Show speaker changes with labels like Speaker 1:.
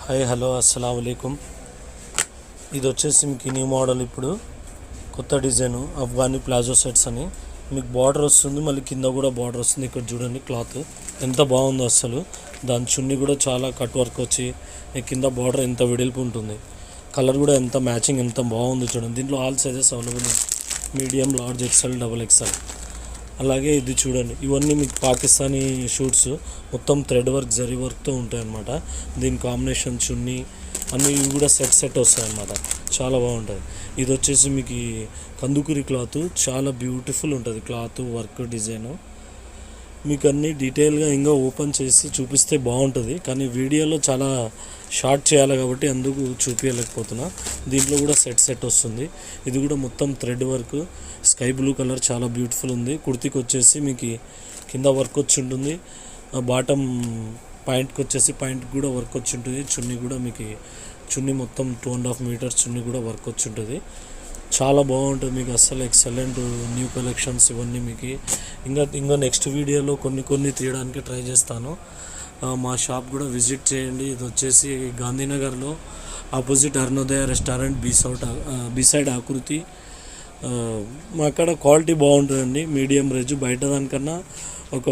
Speaker 1: Hi hello అస్సలాము అలైకుం. ఇది వచ్చేసి మీకు న్యూ మోడల్, ఇప్పుడు కొత్త డిజైను అఫ్ఘానీ ప్లాజో సెట్స్ అని. మీకు బార్డర్ వస్తుంది, మళ్ళీ కింద కూడా బార్డర్ వస్తుంది. ఇక్కడ చూడండి క్లాత్ ఎంత బాగుందో అసలు. దాని చున్నీ కూడా చాలా కట్ వర్క్ వచ్చి కింద బార్డర్ ఎంత వెడల్పు ఉంటుంది. కలర్ కూడా ఎంత మ్యాచింగ్ ఎంత బాగుంది చూడండి. దీంట్లో all sizes available, medium, large, XL, double XL. అలాగే ఇది చూడండి, ఇవన్నీ మీకు పాకిస్తానీ షూట్స్, మొత్తం థ్రెడ్ వర్క్, జరీ వర్క్తో ఉంటాయి అన్నమాట. దీని కాంబినేషన్ చున్నీ అన్నీ ఇవి కూడా సెట్ వస్తాయి అన్నమాట. చాలా బాగుంటుంది. ఇది వచ్చేసి మీకు కందుకూరి క్లాత్, చాలా బ్యూటిఫుల్ ఉంటుంది క్లాత్ వర్క్ డిజైను. మీకు అన్నీ డీటెయిల్గా ఇంకా ఓపెన్ చేసి చూపిస్తే బాగుంటుంది, కానీ వీడియోలో చాలా షార్ట్ చేయాలి కాబట్టి అందుకు చూపించలేకపోతున్నా. దీంట్లో కూడా సెట్ వస్తుంది. ఇది కూడా మొత్తం thread work, sky blue colour, చాలా బ్యూటిఫుల్ ఉంది. కుర్తీకి వచ్చేసి మీకు కింద వర్క్ వచ్చి ఉంటుంది, బాటమ్ పాయింట్కి వచ్చేసి పాయింట్కి కూడా వర్క్ వచ్చి ఉంటుంది. చున్నీ కూడా మీకు చున్నీ మొత్తం 2.5 మీటర్స్ చున్నీ కూడా వర్క్ వచ్చి ఉంటుంది. చాలా బాగుంటుంది మీకు, అస్సలు ఎక్సలెంట్ న్యూ కలెక్షన్స్ ఇవన్నీ మీకు. ఇంకా నెక్స్ట్ వీడియోలో కొన్ని తీయడానికి ట్రై చేస్తాను. మా షాప్ కూడా విజిట్ చేయండి. ఇది వచ్చేసి గాంధీనగర్లో opposite Arunodaya restaurant, be side ఆకృతి. మా అక్కడ క్వాలిటీ బాగుంటుందండి, మీడియం రేంజ్. బయట దానికన్నా ఒక